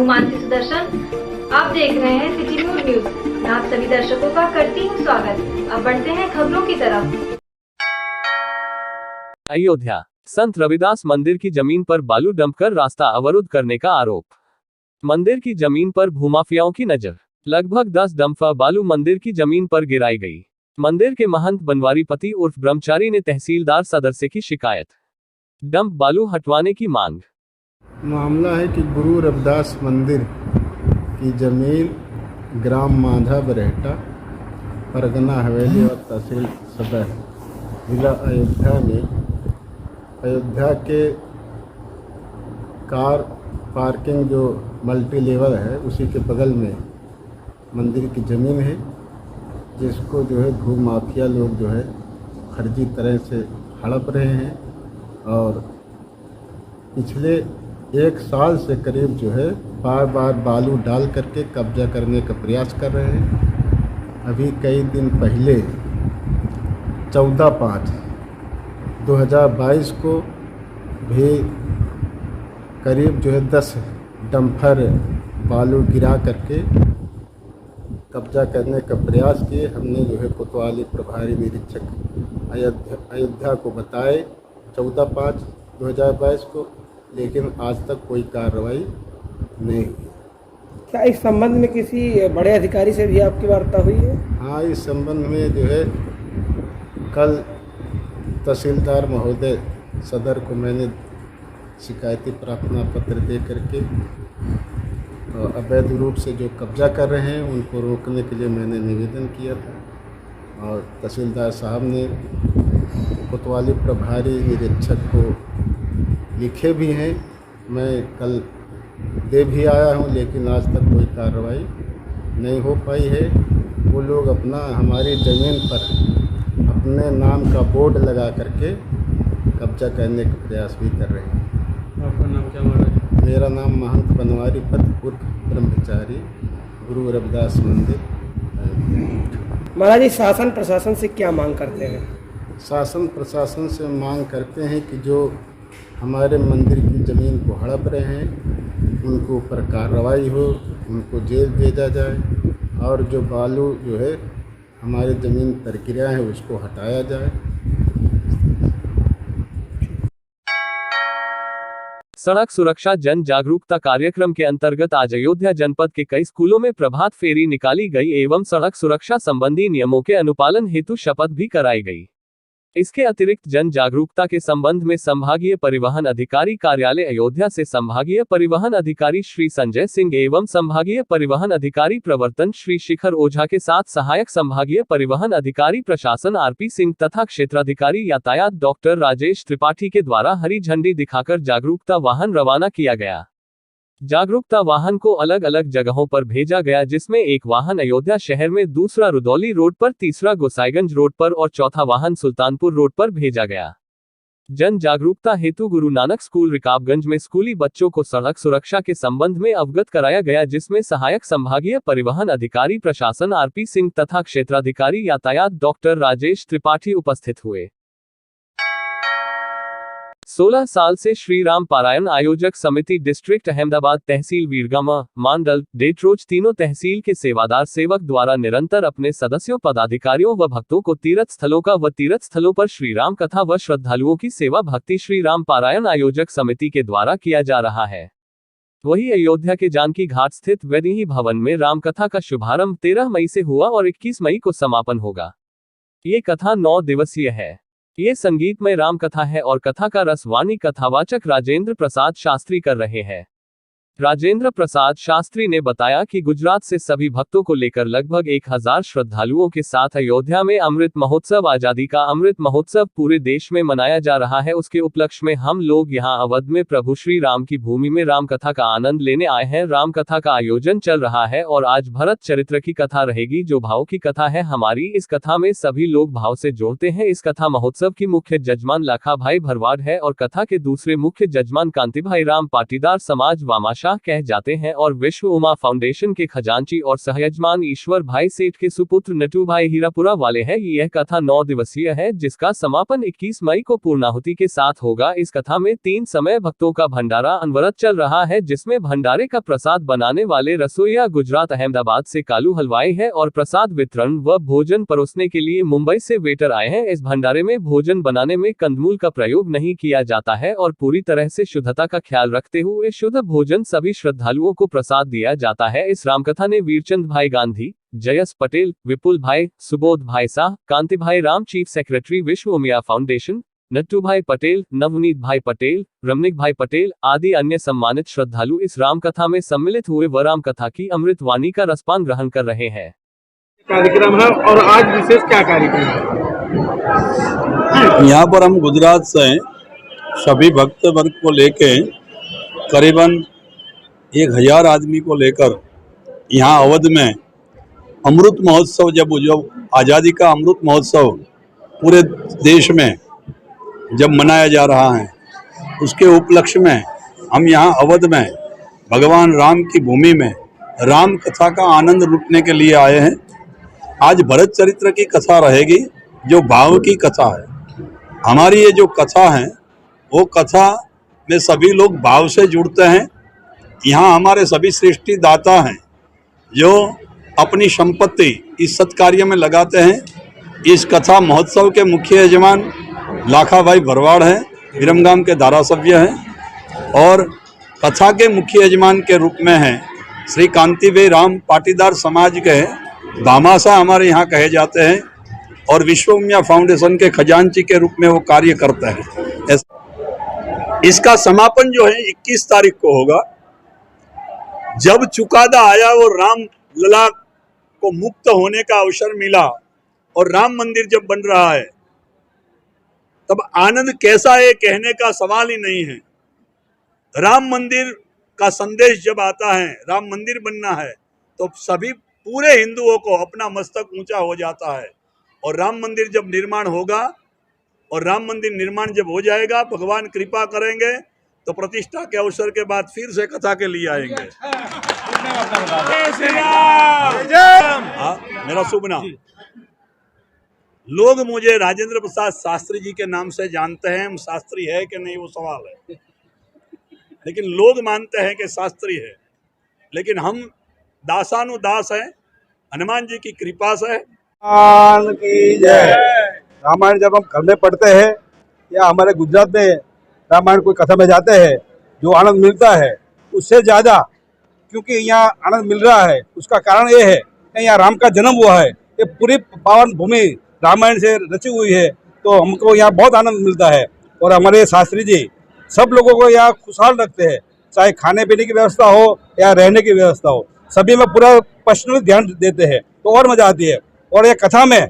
हूँ मानसी सुदर्शन। आप देख रहे हैं सिटी न्यूज। मैं आप सभी दर्शकों का करती हूँ स्वागत। अब बढ़ते हैं खबरों की तरफ। अयोध्या, संत रविदास मंदिर की जमीन पर बालू डंप कर रास्ता अवरुद्ध करने का आरोप। मंदिर की जमीन पर भूमाफियाओं की नजर। लगभग 10 डंपर बालू मंदिर की जमीन पर गिराई गई। मंदिर के महंत बनवारी पति उर्फ ब्रह्मचारी ने तहसीलदार सदर से की शिकायत। डंप बालू हटवाने की मांग। मामला है कि गुरु रविदास मंदिर की जमीन ग्राम मांझा बरहेटा, परगना हवेली और तहसील सदर, जिला अयोध्या में अयोध्या के कार पार्किंग जो मल्टी लेवल है उसी के बगल में मंदिर की ज़मीन है, जिसको जो है भूमाफिया लोग जो है फर्जी तरह से हड़प रहे हैं और पिछले 1 साल से करीब जो है बार बार बालू डाल करके कब्जा करने का प्रयास कर रहे हैं। अभी कई दिन पहले 14/5/2022 को भी करीब जो है 10 डंपर बालू गिरा करके कब्जा करने का प्रयास किए। हमने जो है कोतवाली प्रभारी निरीक्षक अयोध्या को बताए 14/5/2022 को, लेकिन आज तक कोई कार्रवाई नहीं हुई। क्या इस संबंध में किसी बड़े अधिकारी से भी आपकी वार्ता हुई है? हाँ, इस संबंध में जो है कल तहसीलदार महोदय सदर को मैंने शिकायती प्रार्थना पत्र दे करके अवैध रूप से जो कब्जा कर रहे हैं उनको रोकने के लिए मैंने निवेदन किया था और तहसीलदार साहब ने कोतवाली प्रभारी निरीक्षक को लिखे भी हैं। मैं कल दे भी आया हूं, लेकिन आज तक कोई कार्रवाई नहीं हो पाई है। वो लोग हमारी ज़मीन पर अपने नाम का बोर्ड लगा करके कब्जा करने का प्रयास भी कर रहे हैं। आपका नाम क्या महाराज? मेरा नाम महंत बनवारी पति उर्फ ब्रह्मचारी, गुरु रविदास मंदिर। महाराज, शासन प्रशासन से क्या मांग करते हैं? शासन प्रशासन से मांग करते हैं कि जो हमारे मंदिर की ज़मीन को हड़प रहे हैं उनको ऊपर कार्रवाई हो, उनको जेल भेजा जाए और जो बालू जो है हमारे ज़मीन पर गिरा है उसको हटाया जाए। सड़क सुरक्षा जन जागरूकता कार्यक्रम के अंतर्गत आज अयोध्या जनपद के कई स्कूलों में प्रभात फेरी निकाली गई एवं सड़क सुरक्षा संबंधी नियमों के अनुपालन हेतु शपथ भी कराई गई। इसके अतिरिक्त जन जागरूकता के संबंध में संभागीय परिवहन अधिकारी कार्यालय अयोध्या से संभागीय परिवहन अधिकारी श्री संजय सिंह एवं संभागीय परिवहन अधिकारी प्रवर्तन श्री शिखर ओझा के साथ सहायक संभागीय परिवहन अधिकारी प्रशासन आरपी सिंह तथा क्षेत्राधिकारी यातायात डॉक्टर राजेश त्रिपाठी के द्वारा हरी झंडी दिखाकर जागरूकता वाहन रवाना किया गया। जागरूकता वाहन को अलग अलग जगहों पर भेजा गया, जिसमें एक वाहन अयोध्या शहर में, दूसरा रुदौली रोड पर, तीसरा गोसाईगंज रोड पर और चौथा वाहन सुल्तानपुर रोड पर भेजा गया। जन जागरूकता हेतु गुरु नानक स्कूल रिकाबगंज में स्कूली बच्चों को सड़क सुरक्षा के संबंध में अवगत कराया गया, जिसमें सहायक संभागीय परिवहन अधिकारी प्रशासन आरपी सिंह तथा क्षेत्राधिकारी यातायात डॉक्टर राजेश त्रिपाठी उपस्थित हुए। 16 साल से श्री राम पारायण आयोजक समिति डिस्ट्रिक्ट अहमदाबाद, तहसील वीरगामा, मांडल, डेट्रोच तीनों तहसील के सेवादार सेवक द्वारा निरंतर अपने सदस्यों, पदाधिकारियों व भक्तों को तीर्थ स्थलों का व तीर्थ स्थलों पर श्री राम कथा व श्रद्धालुओं की सेवा भक्ति श्री राम पारायण आयोजक समिति के द्वारा किया जा रहा है। वही अयोध्या के जानकी घाट स्थित वैदेही भवन में रामकथा का शुभारंभ 13 मई से हुआ और 21 मई को समापन होगा। ये कथा 9 दिवसीय है। ये संगीतमय राम कथा है और कथा का रसवाणी कथावाचक राजेंद्र प्रसाद शास्त्री कर रहे हैं। राजेंद्र प्रसाद शास्त्री ने बताया कि गुजरात से सभी भक्तों को लेकर लगभग 1000 श्रद्धालुओं के साथ अयोध्या में अमृत महोत्सव, आजादी का अमृत महोत्सव पूरे देश में मनाया जा रहा है। उसके उपलक्ष्य में हम लोग यहां अवध में प्रभु श्री राम की भूमि में राम कथा का आनंद लेने आए हैं। राम कथा का आयोजन चल रहा है और आज भरत चरित्र की कथा रहेगी, जो भाव की कथा है हमारी। इस कथा में सभी लोग भाव से जोड़ते हैं। इस कथा महोत्सव की मुख्य जजमान लाखा भाई भरवाड़ है और कथा के दूसरे मुख्य जजमान कांति भाई राम पाटीदार समाज वामाशा शाह कह जाते हैं और विश्व उमा फाउंडेशन के खजांची और सहयजमान ईश्वर भाई सेठ के सुपुत्र नटू भाई हीरापुरा वाले हैं। यह कथा 9 दिवसीय है, जिसका समापन 21 मई को पूर्णाहुति के साथ होगा। इस कथा में 3 समय भक्तों का भंडारा अनवरत चल रहा है, जिसमें भंडारे का प्रसाद बनाने वाले रसोइया गुजरात अहमदाबाद से कालू हलवाई है और प्रसाद वितरण व भोजन परोसने के लिए मुंबई से वेटर आए हैं। इस भंडारे में भोजन बनाने में कंदमूल का प्रयोग नहीं किया जाता है और पूरी तरह से शुद्धता का ख्याल रखते हुए शुद्ध भोजन सभी श्रद्धालुओं को प्रसाद दिया जाता है। इस रामकथा ने वीरचंद भाई गांधी, जयस पटेल, विपुल भाई, सुबोध भाई शाह, कांति भाई राम, चीफ सेक्रेटरी विश्व उमिया फाउंडेशन, नट्टू भाई पटेल, नवनीत भाई पटेल, रमनिक भाई पटेल आदि अन्य सम्मानित श्रद्धालु इस रामकथा में सम्मिलित हुए व रामकथा की अमृत वाणी का रसपान ग्रहण कर रहे हैं। कार्यक्रम है और आज विशेष क्या कार्यक्रम है? यहाँ पर हम गुजरात से सभी भक्त वर्ग को लेके करीबन 1000 आदमी को लेकर यहाँ अवध में अमृत महोत्सव, जब आज़ादी का अमृत महोत्सव पूरे देश में जब मनाया जा रहा है, उसके उपलक्ष्य में हम यहाँ अवध में भगवान राम की भूमि में राम कथा का आनंद लूटने के लिए आए हैं। आज भरत चरित्र की कथा रहेगी, जो भाव की कथा है। हमारी ये जो कथा है वो कथा में सभी लोग भाव से जुड़ते हैं। यहाँ हमारे सभी सृष्टि दाता हैं जो अपनी संपत्ति इस सत्कार्य में लगाते हैं। इस कथा महोत्सव के मुख्य यजमान लाखा भाई भरवाड़ हैं, विरमगाम के धारासभ्य हैं, और कथा के मुख्य यजमान के रूप में हैं श्री कांति भाई राम, पाटीदार समाज के दामासा हमारे यहाँ कहे जाते हैं, और विश्व उमिया फाउंडेशन के खजांची के रूप में वो कार्य करते हैं। इसका समापन जो है 21 तारीख को होगा। जब चुकादा आया वो राम लला को मुक्त होने का अवसर मिला और राम मंदिर जब बन रहा है, तब आनंद कैसा है कहने का सवाल ही नहीं है। राम मंदिर का संदेश जब आता है, राम मंदिर बनना है, तो सभी पूरे हिंदुओं को अपना मस्तक ऊंचा हो जाता है। और राम मंदिर जब निर्माण होगा और राम मंदिर निर्माण जब हो जाएगा, भगवान कृपा करेंगे तो प्रतिष्ठा के अवसर के बाद फिर से कथा के लिए आएंगे। मेरा शुभ नाम। लोग मुझे राजेंद्र प्रसाद शास्त्री जी के नाम से जानते हैं। शास्त्री है कि नहीं वो सवाल है, लेकिन लोग मानते हैं कि शास्त्री है। लेकिन हम दासानुदास हैं, हनुमान जी की कृपा से। भगवान की जय। रामायण जब हम घर में पढ़ते हैं या हमारे गुजरात में रामायण कोई कथा में जाते हैं, जो आनंद मिलता है उससे ज़्यादा, क्योंकि यहाँ आनंद मिल रहा है, उसका कारण ये है कि यहाँ राम का जन्म हुआ है। ये पूरी पावन भूमि रामायण से रची हुई है, तो हमको यहाँ बहुत आनंद मिलता है। और हमारे शास्त्री जी सब लोगों को यहाँ खुशहाल रखते हैं, चाहे खाने पीने की व्यवस्था हो या रहने की व्यवस्था हो, सभी में पूरा पर्सनली ध्यान देते हैं, तो और मजा आती है। और ये कथा में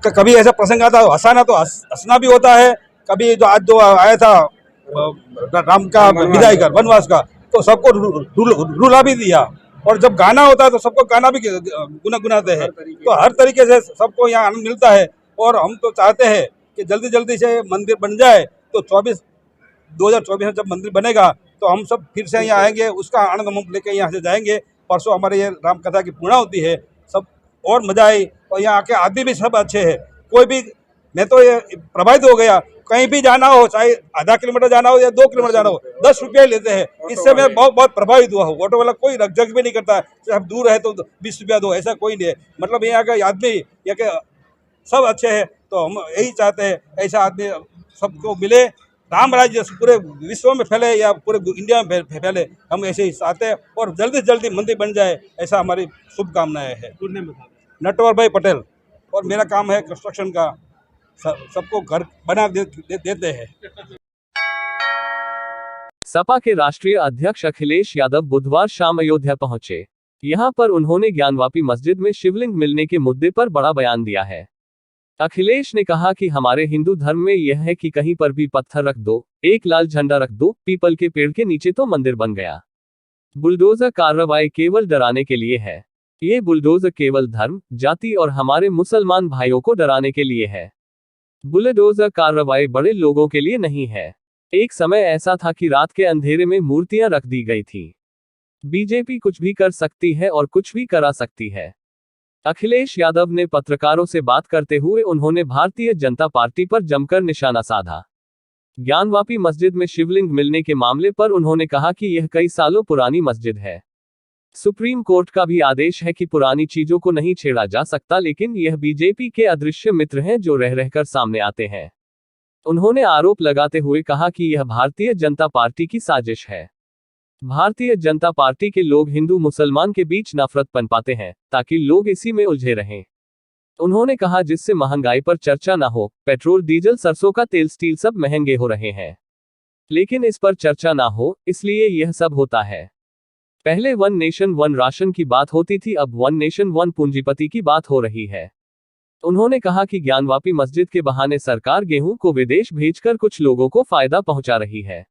कभी ऐसा प्रसंग आता है हंसाना, तो हंसना भी होता है। कभी जो आज जो आया था राम का विदाई का, वनवास का, तो सबको रुला भी दिया। और जब गाना होता है तो सबको गाना भी गुनगुनाते हैं। तो हर तरीके से सबको यहाँ आनंद मिलता है। और हम तो चाहते हैं कि जल्दी जल्दी से मंदिर बन जाए, तो 2024 में जब मंदिर बनेगा तो हम सब फिर से यहाँ आएंगे, उसका आनंद हम लेके यहाँ से जाएंगे। परसों हमारे ये राम कथा की पूर्णाहुति है, सब और मजा आई। और यहाँ आके आदमी भी सब अच्छे हैं। कोई भी, मैं तो ये प्रभावित हो गया, कहीं भी जाना हो, चाहे आधा किलोमीटर जाना हो या 2 किलोमीटर जाना हो, 10 रुपया लेते हैं। इससे मैं बहुत प्रभावित हुआ हूँ। ऑटो वाला कोई रकझक भी नहीं करता, चाहे दूर है तो 20 रुपया दो, ऐसा कोई नहीं है। मतलब यहाँ का आदमी या के सब अच्छे हैं, तो हम यही चाहते हैं ऐसा आदमी सबको मिले, राम राज्य पूरे विश्व में फैले या पूरे इंडिया में फैले, हम ऐसे ही चाहते हैं। और जल्दी से जल्दी मंदिर बन जाए, ऐसा हमारी शुभकामनाएं है। नटवर भाई पटेल, और मेरा काम है कंस्ट्रक्शन का, सबको घर बना देते हैं। सपा के राष्ट्रीय अध्यक्ष अखिलेश यादव बुधवार शाम अयोध्या पहुंचे। यहां पर उन्होंने ज्ञानवापी मस्जिद में शिवलिंग मिलने के मुद्दे पर बड़ा बयान दिया है। अखिलेश ने कहा कि हमारे हिंदू धर्म में यह है कि कहीं पर भी पत्थर रख दो, एक लाल झंडा रख दो, पीपल के पेड़ के नीचे, तो मंदिर बन गया। बुलडोजर कार्रवाई केवल डराने के लिए है। ये बुलडोजर केवल धर्म, जाति और हमारे मुसलमान भाइयों को डराने के लिए है। बुलडोजर कार्रवाई बड़े लोगों के लिए नहीं है। एक समय ऐसा था कि रात के अंधेरे में मूर्तियां रख दी गई थी। बीजेपी कुछ भी कर सकती है और कुछ भी करा सकती है। अखिलेश यादव ने पत्रकारों से बात करते हुए उन्होंने भारतीय जनता पार्टी पर जमकर निशाना साधा। ज्ञानवापी मस्जिद में शिवलिंग मिलने के मामले पर उन्होंने कहा कि यह कई सालों पुरानी मस्जिद है। सुप्रीम कोर्ट का भी आदेश है कि पुरानी चीजों को नहीं छेड़ा जा सकता, लेकिन यह बीजेपी के अदृश्य मित्र हैं जो रह रहकर सामने आते हैं। उन्होंने आरोप लगाते हुए कहा कि यह भारतीय जनता पार्टी की साजिश है। भारतीय जनता पार्टी के लोग हिंदू मुसलमान के बीच नफरत पनपाते हैं ताकि लोग इसी में उलझे रहें। उन्होंने कहा जिससे महंगाई पर चर्चा ना हो, पेट्रोल डीजल सरसों का तेल स्टील सब महंगे हो रहे हैं, लेकिन इस पर चर्चा ना हो, इसलिए यह सब होता है। पहले वन नेशन वन राशन की बात होती थी, अब वन नेशन वन पूंजीपति की बात हो रही है। उन्होंने कहा कि ज्ञानवापी मस्जिद के बहाने सरकार गेहूं को विदेश भेजकर कुछ लोगों को फायदा पहुंचा रही है।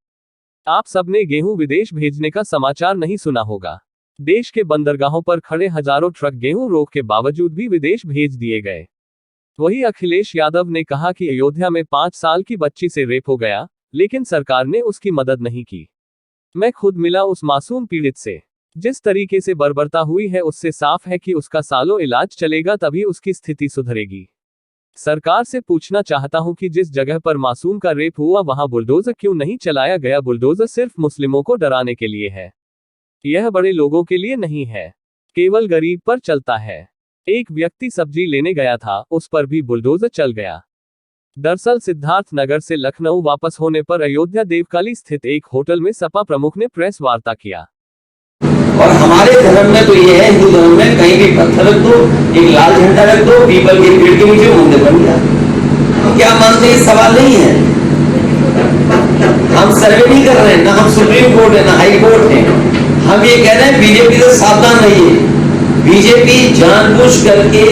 आप सबने गेहूं विदेश भेजने का समाचार नहीं सुना होगा। देश के बंदरगाहों पर खड़े हजारों ट्रक गेहूं रोक के बावजूद भी विदेश भेज दिए गए। वही अखिलेश यादव ने कहा कि अयोध्या में 5 साल की बच्ची से रेप हो गया, लेकिन सरकार ने उसकी मदद नहीं की। मैं खुद मिला उस मासूम पीड़ित से। जिस तरीके से बर्बरता हुई है उससे साफ है कि उसका सालों इलाज चलेगा तभी उसकी स्थिति सुधरेगी। सरकार से पूछना चाहता हूं कि जिस जगह पर मासूम का रेप हुआ वहां बुलडोजर क्यों नहीं चलाया गया? बुलडोजर सिर्फ मुस्लिमों को डराने के लिए है, यह बड़े लोगों के लिए नहीं है, केवल गरीब पर चलता है। एक व्यक्ति सब्जी लेने गया था, उस पर भी बुलडोजर चल गया। दरअसल सिद्धार्थ नगर से लखनऊ वापस होने पर अयोध्या देवकाली स्थित एक होटल में सपा प्रमुख ने प्रेस वार्ता किया। और हमारे धर्म में तो ये है, हिंदू धर्म में कहीं भी पत्थर रख दो, एक लाल झंडा रख दो, पीपल के पेड़ के नीचे मंदिर बन गया। हम क्या मानते हैं, सवाल नहीं है। हम सर्वे नहीं कर रहे हैं, ना हम सुप्रीम कोर्ट है ना हाई कोर्ट है। हम ये कह रहे हैं बीजेपी से सावधान रहिए। बीजेपी जानबूझ करके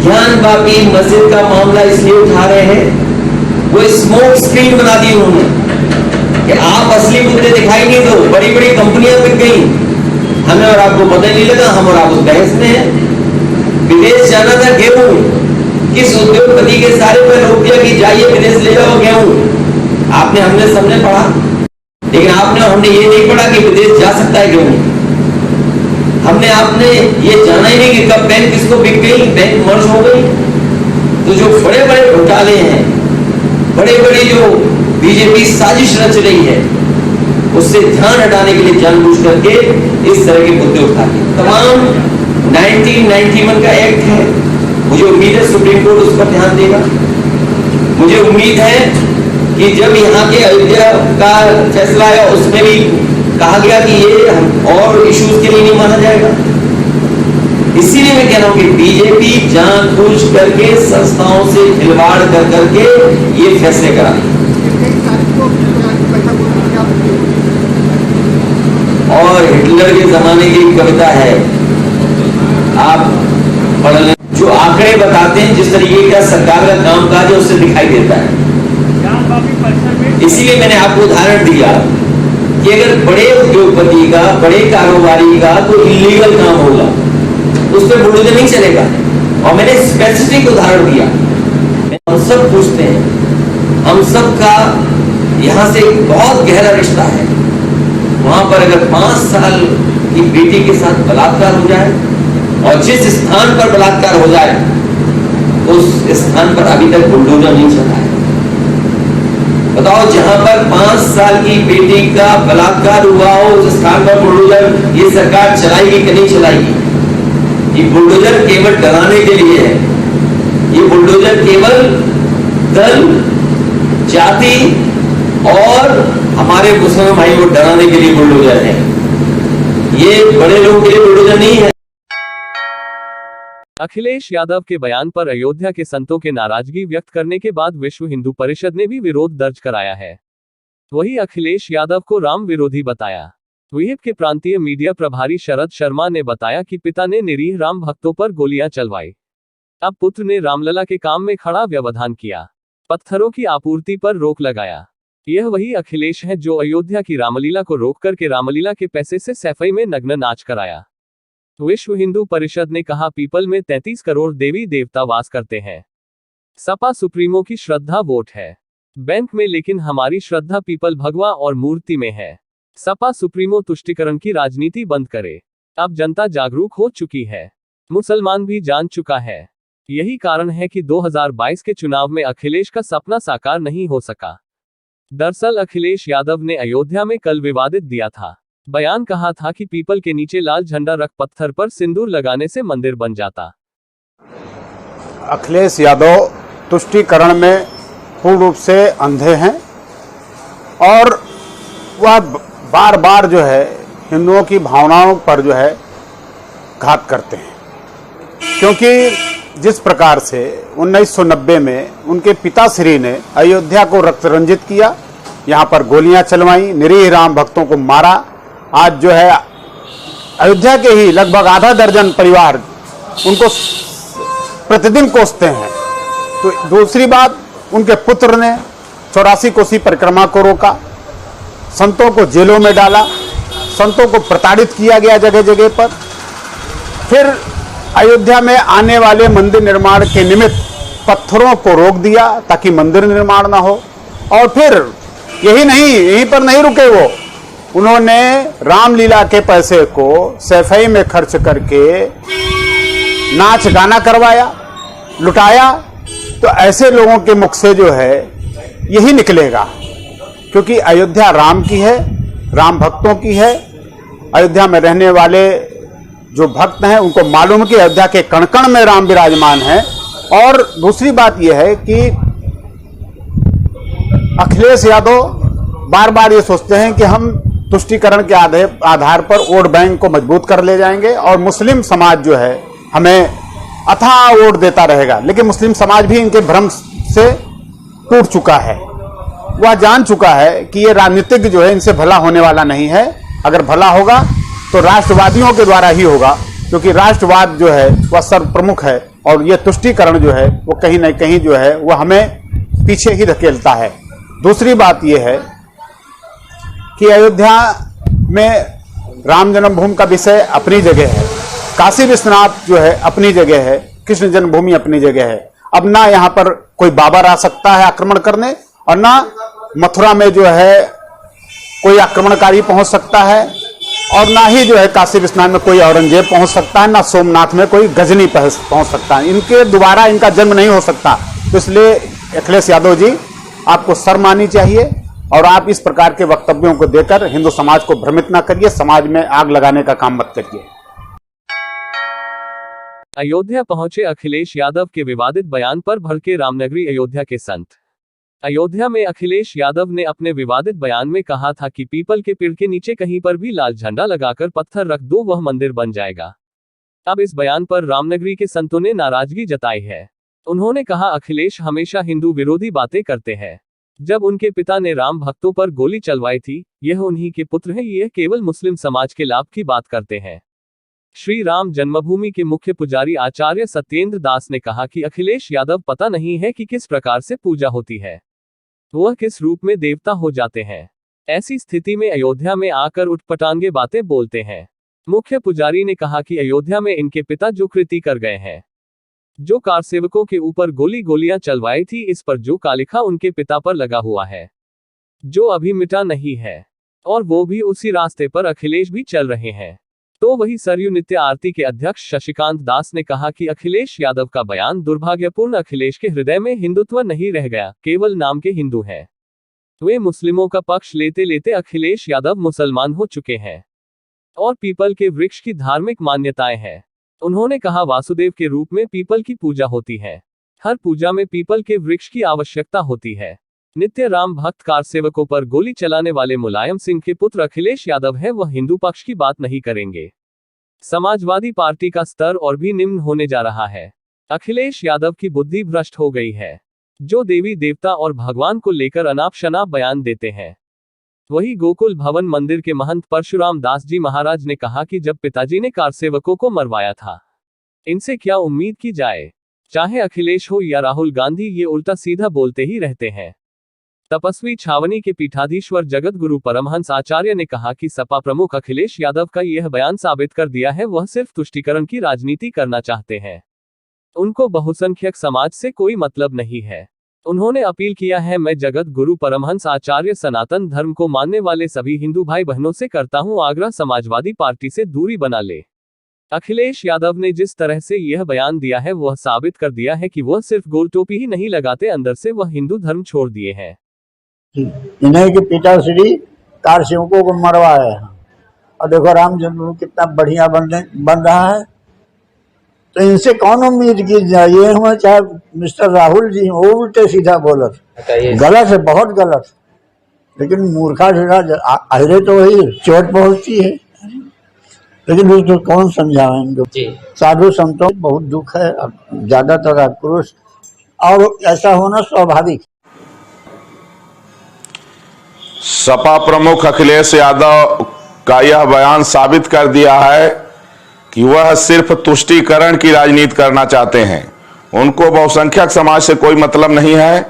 ज्ञानवापी मस्जिद का मामला इसलिए उठा रहे हैं, वो स्मोक स्क्रीन बना दी उन्होंने कि आप असली मुद्दे दिखाई नहीं दो। बड़ी बड़ी कंपनियां बिक गई, हमें और आपको पता ही नहीं लगा, हम और आप उस बहस में हैं। विदेश जाना था गेहूं, किस उद्योगपति के सारे पे रोक दिया कि जाइए विदेश ले जाओ गेहूं। आपने हमने सबने पढ़ा, लेकिन आपने और हमने ये नहीं पढ़ा कि विदेश जा सकता है गेहूं। हमने आपने ये जाना ही नहीं कि कब बैंक किसको बिक गई, बैंक मर्ज हो गई। तो जो बड़े बड़े घोटाले हैं, बड़े बड़े जो बीजेपी साजिश रच रही है, उससे ध्यान हटाने के लिए जानबूझ करके इस तरह के मुद्दे उठाते हैं। तमाम 1991 का एक्ट है, मुझे उम्मीद है सुप्रीम कोर्ट उस पर ध्यान देगा। मुझे उम्मीद है कि जब यहाँ के अयोध्या का फैसला आया उसमें भी कहा गया कि ये और इश्यूज के लिए नहीं माना जाएगा। इसीलिए मैं कह रहा हूं कि बीजेपी जानबूझ करके संस्थाओं से खिलवाड़ कर करके ये फैसले करा रही है। और हिटलर के जमाने की कविता है, आप पढ़ लें, जो आंकड़े बताते हैं जिस तरीके का सरकार का कामकाज है उससे दिखाई देता है। इसीलिए मैंने आपको उदाहरण दिया कि अगर बड़े उद्योगपति का, बड़े कारोबारी का कोई इलीगल काम होगा उस पर बुलडोजर नहीं चलेगा। और मैंने स्पेसिफिक उदाहरण दिया। हम सब पूछते हैं, हम सब का यहाँ से एक बहुत गहरा रिश्ता है। वहां पर अगर 5 साल की बेटी के साथ बलात्कार हो जाए और जिस स्थान पर बलात्कार हो जाए उस स्थान पर अभी तक बुलडोजर नहीं चला है। बताओ, जहां पर 5 साल की बेटी का बलात्कार हुआ हो उस स्थान पर बुलडोजर ये सरकार चलाएगी कि नहीं चलाएगी? ये बुलडोजर केवल डराने के लिए है। ये बुलडोजर केवल दल, जाति और हमारे मुस्लिम भाई को डराने के लिए बुलडोजर है। ये बड़े लोगों के लिए बुलडोजर नहीं है। अखिलेश यादव के बयान पर अयोध्या के संतों के नाराजगी व्यक्त करने के बाद विश्व हिंदू परिषद ने भी विरोध दर्ज कराया है। वही अखिलेश यादव को राम विरोधी बताया। विहिप के प्रांतीय मीडिया प्रभारी शरद शर्मा ने बताया कि पिता ने निरीह राम भक्तों पर गोलियां चलवाई, अब पुत्र ने रामलला के काम में खड़ा व्यवधान किया, पत्थरों की आपूर्ति पर रोक लगाया। यह वही अखिलेश है जो अयोध्या की रामलीला को रोक करके रामलीला के पैसे से सैफई में नग्न नाच कराया। विश्व हिंदू परिषद ने कहा पीपल में 33 करोड़ देवी देवता वास करते हैं। सपा सुप्रीमो की श्रद्धा वोट है। बैंक में, लेकिन हमारी श्रद्धा पीपल भगवा और मूर्ति में है। सपा सुप्रीमो तुष्टीकरण की राजनीति बंद करे। अब जनता जागरूक हो चुकी है, मुसलमान भी जान चुका है। यही कारण है कि 2022 के चुनाव में अखिलेश का सपना साकार नहीं हो सका। दरअसल अखिलेश यादव ने अयोध्या में कल विवादित दिया था बयान, कहा था कि पीपल के नीचे लाल झंडा रख पत्थर पर सिंदूर लगाने से मंदिर बन जाता। अखिलेश यादव तुष्टीकरण में पूर्ण रूप से अंधे हैं और वह बार बार जो है हिंदुओं की भावनाओं पर जो है घात करते हैं, क्योंकि जिस प्रकार से 1990 में उनके पिताश्री ने अयोध्या को रक्त रंजित किया, यहाँ पर गोलियां चलवाई, निरीह राम भक्तों को मारा। आज जो है अयोध्या के ही लगभग आधा दर्जन परिवार उनको प्रतिदिन कोसते हैं। तो दूसरी बात, उनके पुत्र ने 84 कोसी परिक्रमा को रोका, संतों को जेलों में डाला, संतों को प्रताड़ित किया गया जगह जगह पर। फिर अयोध्या में आने वाले मंदिर निर्माण के निमित्त पत्थरों को रोक दिया ताकि मंदिर निर्माण ना हो। और फिर यही नहीं, यहीं पर नहीं रुके वो, उन्होंने रामलीला के पैसे को सफाई में खर्च करके नाच गाना करवाया, लुटाया। तो ऐसे लोगों के मुख से जो है यही निकलेगा, क्योंकि अयोध्या राम की है, राम भक्तों की है। अयोध्या में रहने वाले जो भक्त हैं उनको मालूम है कि अयोध्या के कण कण में राम विराजमान है। और दूसरी बात यह है कि अखिलेश यादव बार बार ये सोचते हैं कि हम तुष्टीकरण के आधार पर वोट बैंक को मजबूत कर ले जाएंगे और मुस्लिम समाज जो है हमें अथाह वोट देता रहेगा। लेकिन मुस्लिम समाज भी इनके भ्रम से टूट चुका है। वह जान चुका है कि ये राजनीतिक जो है इनसे भला होने वाला नहीं है। अगर भला होगा तो राष्ट्रवादियों के द्वारा ही होगा, क्योंकि राष्ट्रवाद जो है वह सर्वप्रमुख है और ये तुष्टीकरण जो है वो कहीं न कहीं जो है वह हमें पीछे ही धकेलता है। दूसरी बात यह है कि अयोध्या में राम जन्मभूमि का विषय अपनी जगह है, काशी विश्वनाथ जो है अपनी जगह है, कृष्ण जन्मभूमि अपनी जगह है। अब ना यहाँ पर कोई बाबर आ सकता है आक्रमण करने, और ना मथुरा में जो है कोई आक्रमणकारी पहुंच सकता है, और ना ही जो है काशी विश्वनाथ में कोई औरंगजेब पहुंच सकता है, ना सोमनाथ में कोई गजनी पहुंच सकता है। इनके दोबारा इनका जन्म नहीं हो सकता। तो इसलिए अखिलेश यादव जी, आपको शर्म आनी चाहिए और आप इस प्रकार के वक्तव्यों को देकर हिंदू समाज को भ्रमित ना करिए, समाज में आग लगाने का काम मत करिए। अयोध्या पहुंचे अखिलेश यादव के विवादित बयान पर भड़के रामनगरी अयोध्या के संत। अयोध्या में अखिलेश यादव ने अपने विवादित बयान में कहा था कि पीपल के पेड़ के नीचे कहीं पर भी लाल झंडा लगाकर पत्थर रख दो, वह मंदिर बन जाएगा। अब इस बयान पर रामनगरी के संतों ने नाराजगी जताई है। उन्होंने कहा, अखिलेश हमेशा हिंदू विरोधी बातें करते हैं। जब उनके पिता ने राम भक्तों पर गोली चलवाई थी, यह उन्हीं के पुत्र हैं, यह केवल मुस्लिम समाज के लाभ की बात करते हैं। श्री राम जन्मभूमि के मुख्य पुजारी आचार्य सत्येंद्र दास ने कहा कि अखिलेश यादव पता नहीं है कि किस प्रकार से पूजा होती है, वह किस रूप में देवता हो जाते हैं। ऐसी स्थिति में अयोध्या में आकर उठपटांगे बातें बोलते हैं। मुख्य पुजारी ने कहा कि अयोध्या में इनके पिता जो कृति कर गए हैं, जो कारसेवकों के ऊपर गोलियां चलवाई थी, इस पर जो कालिखा उनके पिता पर लगा हुआ है, जो अभी मिटा नहीं है, और वो भी उसी रास्ते पर अखिलेश भी चल रहे हैं। तो वही सरयू नित्य आरती के अध्यक्ष शशिकांत दास ने कहा कि अखिलेश यादव का बयान दुर्भाग्यपूर्ण। अखिलेश के हृदय में हिंदुत्व नहीं रह गया, केवल नाम के हिंदू हैं। वे मुस्लिमों का पक्ष लेते लेते अखिलेश यादव मुसलमान हो चुके हैं और पीपल के वृक्ष की धार्मिक मान्यताएं हैं। उन्होंने कहा, वासुदेव के रूप में पीपल की पूजा होती है, हर पूजा में पीपल के वृक्ष की आवश्यकता होती है। नित्य राम भक्त कारसेवकों पर गोली चलाने वाले मुलायम सिंह के पुत्र अखिलेश यादव है, वह हिंदू पक्ष की बात नहीं करेंगे। समाजवादी पार्टी का स्तर और भी निम्न होने जा रहा है। अखिलेश यादव की बुद्धि भ्रष्ट हो गई है, जो देवी देवता और भगवान को लेकर अनाप शनाप बयान देते हैं। वही गोकुल भवन मंदिर के महंत परशुराम दास जी महाराज ने कहा कि जब पिताजी ने कारसेवकों को मरवाया था, इनसे क्या उम्मीद की जाए। चाहे अखिलेश हो या राहुल गांधी, ये उल्टा सीधा बोलते ही रहते हैं। तपस्वी छावनी के पीठाधीश्वर जगत गुरु परमहंस आचार्य ने कहा कि सपा प्रमुख अखिलेश यादव का यह बयान साबित कर दिया है, वह सिर्फ तुष्टीकरण की राजनीति करना चाहते हैं। उनको बहुसंख्यक समाज से कोई मतलब नहीं है। उन्होंने अपील किया है, मैं जगत गुरु परमहंस आचार्य सनातन धर्म को मानने वाले सभी हिंदू भाई बहनों से करता हूं आग्रह, समाजवादी पार्टी से दूरी बना ले। अखिलेश यादव ने जिस तरह से यह बयान दिया है वह साबित कर दिया है कि वह सिर्फ गोल टोपी ही नहीं लगाते, अंदर से वह हिंदू धर्म छोड़ दिए हैं। इन्हीं के पिताश्री कार सेवकों को मरवाए हैं और देखो राम जन्मभूमि कितना बढ़िया बन रहा है। तो इनसे कौन उम्मीद की जाए? ये हुआ चाहे मिस्टर राहुल जी वो उल्टे सीधा बोलत, गलत है, बहुत गलत। लेकिन मूर्खा से अहरे तो वही चोट पहुंचती है, लेकिन उसको कौन समझावे इनको। साधु संतों बहुत दुख है, ज्यादातर आक्रोश, और ऐसा होना स्वाभाविक। सपा प्रमुख अखिलेश यादव का यह बयान साबित कर दिया है कि वह सिर्फ तुष्टीकरण की राजनीति करना चाहते हैं। उनको बहुसंख्यक समाज से कोई मतलब नहीं है।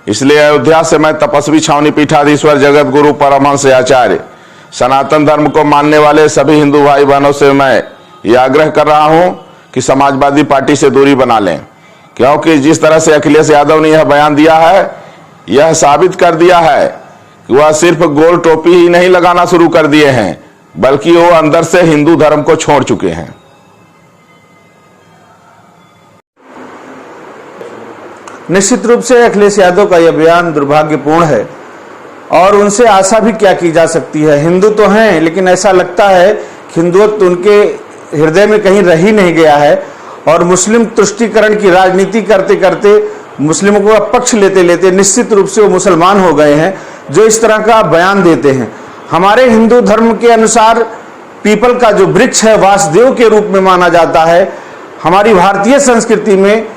इसलिए अयोध्या से मैं तपस्वी छावनी पीठाधीश्वर जगत गुरु परमहंस आचार्य सनातन धर्म को मानने वाले सभी हिंदू भाई बहनों से मैं ये आग्रह कर रहा हूं कि समाजवादी पार्टी से दूरी बना लें, क्योंकि जिस तरह से अखिलेश यादव ने यह बयान दिया है, यह साबित कर दिया है कि वह सिर्फ गोल टोपी ही नहीं लगाना शुरू कर दिए हैं, बल्कि वो अंदर से हिंदू धर्म को छोड़ चुके हैं। निश्चित रूप से अखिलेश यादव का यह बयान दुर्भाग्यपूर्ण है और उनसे आशा भी क्या की जा सकती है। हिंदू तो हैं, लेकिन ऐसा लगता है कि हिंदुत्व उनके हृदय में कहीं रह ही नहीं गया है और मुस्लिम तुष्टीकरण की राजनीति करते करते, मुस्लिमों को पक्ष लेते लेते निश्चित रूप से वो मुसलमान हो गए हैं जो इस तरह का बयान देते हैं। हमारे हिंदू धर्म के अनुसार पीपल का जो वृक्ष है वासुदेव के रूप में माना जाता है। हमारी भारतीय संस्कृति में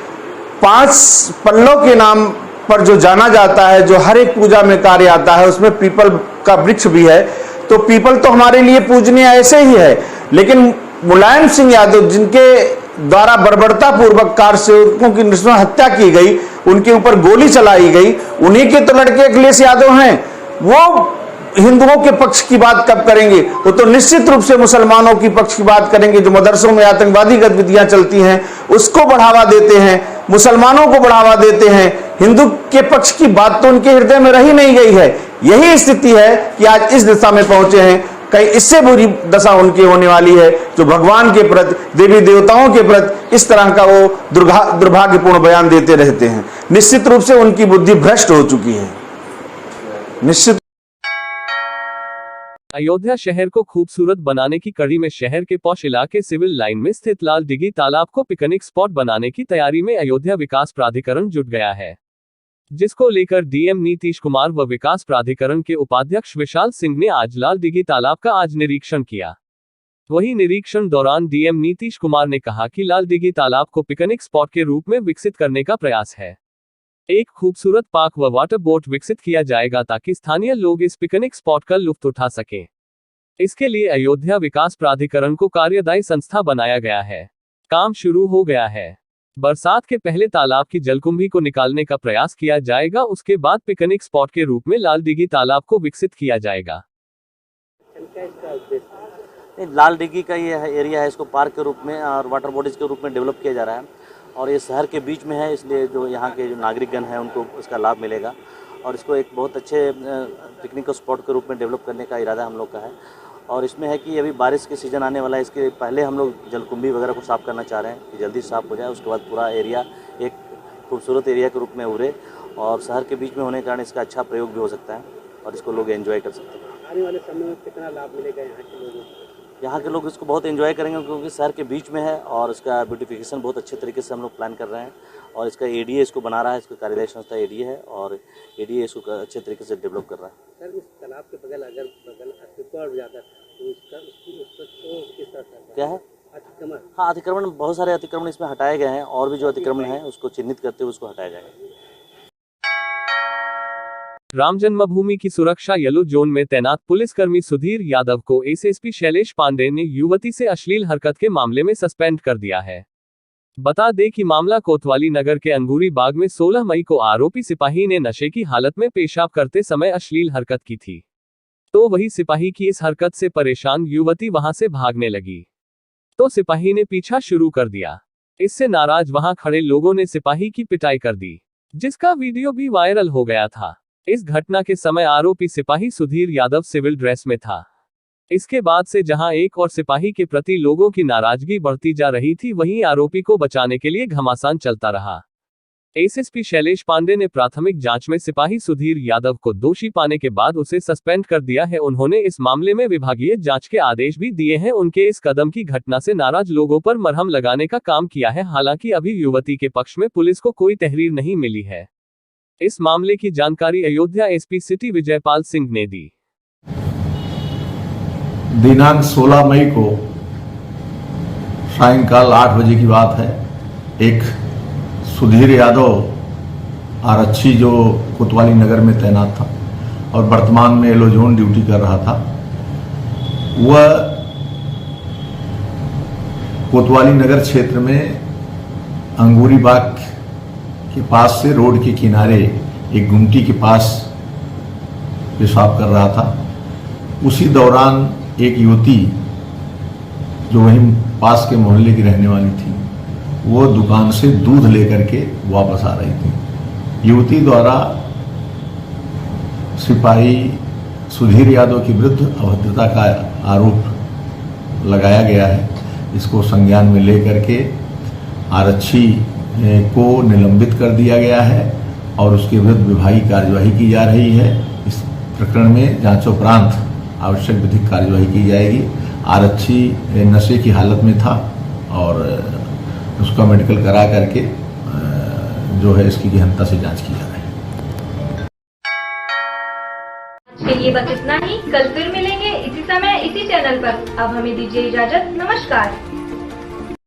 5 पल्लव के नाम पर जो जाना जाता है, जो हर एक पूजा में कार्य आता है, उसमें पीपल का वृक्ष भी है। तो पीपल तो हमारे लिए पूजनीय ऐसे ही है, लेकिन मुलायम सिंह यादव जिनके द्वारा बर्बरता पूर्वक कार सेवकों की नृशंस हत्या की गई, उनके ऊपर गोली चलाई गई, उन्हीं के तो लड़के अखिलेश यादव हैं। वो हिंदुओं के पक्ष की बात कब करेंगे? वो तो निश्चित रूप से मुसलमानों की पक्ष की बात करेंगे। जो मदरसों में आतंकवादी गतिविधियां चलती हैं उसको बढ़ावा देते हैं, मुसलमानों को बढ़ावा देते हैं। हिंदू के पक्ष की बात तो उनके हृदय में रही नहीं गई है। यही स्थिति है कि आज इस दिशा में पहुंचे हैं। कहीं इससे बुरी दशा उनकी होने वाली है जो भगवान के प्रति, देवी देवताओं के प्रति इस तरह का वो दुर्भाग्यपूर्ण बयान देते रहते हैं। निश्चित रूप से उनकी बुद्धि भ्रष्ट हो चुकी है। निश्चित अयोध्या शहर को खूबसूरत बनाने की कड़ी में शहर के पॉश इलाके सिविल लाइन में स्थित लाल दिघी तालाब को पिकनिक स्पॉट बनाने की तैयारी में अयोध्या विकास प्राधिकरण जुट गया है, जिसको लेकर डीएम नीतीश कुमार व विकास प्राधिकरण के उपाध्यक्ष विशाल सिंह ने आज लाल दिघी तालाब का आज निरीक्षण किया। वहीं निरीक्षण दौरान डीएम नीतीश कुमार ने कहा कि लाल दिघी तालाब को पिकनिक स्पॉट के रूप में विकसित करने का प्रयास है। एक खूबसूरत पार्क व वाटर बोट विकसित किया जाएगा ताकि स्थानीय लोग इस पिकनिक स्पॉट का लुत्फ उठा सकें। इसके लिए अयोध्या विकास प्राधिकरण को कार्यदायी संस्था बनाया गया है। काम शुरू हो गया है। बरसात के पहले तालाब की जलकुंभी को निकालने का प्रयास किया जाएगा, उसके बाद पिकनिक स्पॉट के रूप में लाल दिघी तालाब को विकसित किया जाएगा। लाल दिघी का ये एरिया है, इसको पार्क के रूप में और वाटर बॉडीज के रूप में डेवलप किया जा रहा है और ये शहर के बीच में है, इसलिए जो यहाँ के जो नागरिकगण हैं उनको इसका लाभ मिलेगा और इसको एक बहुत अच्छे पिकनिक स्पॉट के रूप में डेवलप करने का इरादा हम लोग का है। और इसमें है कि अभी बारिश के सीज़न आने वाला है, इसके पहले हम लोग जलकुंभी वगैरह को साफ़ करना चाह रहे हैं कि जल्दी साफ़ हो जाए, उसके बाद पूरा एरिया एक खूबसूरत एरिया के रूप में उभरे और शहर के बीच में होने के कारण इसका अच्छा प्रयोग भी हो सकता है और इसको लोग एंजॉय कर सकते हैं। आने वाले समय में कितना लाभ मिलेगा यहाँ के लोगों को? यहाँ के लोग इसको बहुत एंजॉय करेंगे क्योंकि शहर के बीच में है और इसका ब्यूटिफिकेशन बहुत अच्छे तरीके से हम लोग प्लान कर रहे हैं और इसका एडीए इसको बना रहा है, इसका कार्यदायी संस्था एडीए है और एडीए इसको अच्छे तरीके से डेवलप कर रहा है। सर, इस तालाब के बगल अतिक्रमण हो जाता है तो किस तरह से क्या है अतिक्रमण? हाँ, अतिक्रमण, बहुत सारे अतिक्रमण इसमें हटाए गए हैं और भी जो अतिक्रमण है उसको चिन्हित करते हुए उसको हटाया जाएगा। राम जन्मभूमि की सुरक्षा येलो जोन में तैनात पुलिसकर्मी सुधीर यादव को एसएसपी शैलेश पांडे ने युवती से अश्लील हरकत के मामले में सस्पेंड कर दिया है। बता दें कि मामला कोतवाली नगर के अंगूरी बाग में 16 मई को आरोपी सिपाही ने नशे की हालत में पेशाब करते समय अश्लील हरकत की थी। तो वही सिपाही की इस हरकत से परेशान युवती वहां से भागने लगी तो सिपाही ने पीछा शुरू कर दिया। इससे नाराज वहां खड़े लोगों ने सिपाही की पिटाई कर दी, जिसका वीडियो भी वायरल हो गया था। इस घटना के समय आरोपी सिपाही सुधीर यादव सिविल ड्रेस में था। इसके बाद से जहां एक और सिपाही के प्रति लोगों की नाराजगी बढ़ती जा रही थी, वहीं आरोपी को बचाने के लिए घमासान चलता रहा। एसएसपी शैलेश पांडे ने प्राथमिक जांच में सिपाही सुधीर यादव को दोषी पाने के बाद उसे सस्पेंड कर दिया है। उन्होंने इस मामले में विभागीय जांच के आदेश भी दिए हैं। उनके इस कदम की घटना से नाराज लोगों पर मरहम लगाने का काम किया है। हालांकि अभी युवती के पक्ष में पुलिस को कोई तहरीर नहीं मिली है। इस मामले की जानकारी अयोध्या एसपी सिटी विजयपाल सिंह ने दी। दिनांक 16 मई को सायंकाल 8 बजे की बात है। एक सुधीर यादव आरक्षी जो कोतवाली नगर में तैनात था और वर्तमान में येलो जोन ड्यूटी कर रहा था, वह कोतवाली नगर क्षेत्र में अंगूरी बाग के पास से रोड के किनारे एक गुमटी के पास पेशाब कर रहा था। उसी दौरान एक युवती जो वहीं पास के मोहल्ले की रहने वाली थी, वो दुकान से दूध लेकर के वापस आ रही थी। युवती द्वारा सिपाही सुधीर यादव के विरुद्ध अभद्रता का आरोप लगाया गया है। इसको संज्ञान में लेकर के आरक्षी को निलंबित कर दिया गया है और उसके विरुद्ध विभागीय कार्यवाही की जा रही है। इस प्रकरण में जांचोपरांत आवश्यक विधिक कार्यवाही की जाएगी। आरक्षी नशे की हालत में था और उसका मेडिकल करा करके जो है इसकी गहनता से जांच की जा रही है। आज के लिए बस इतना ही। कल फिर मिलेंगे इसी समय इसी चैनल पर। अब हमें दीजिए इजाजत। नमस्कार।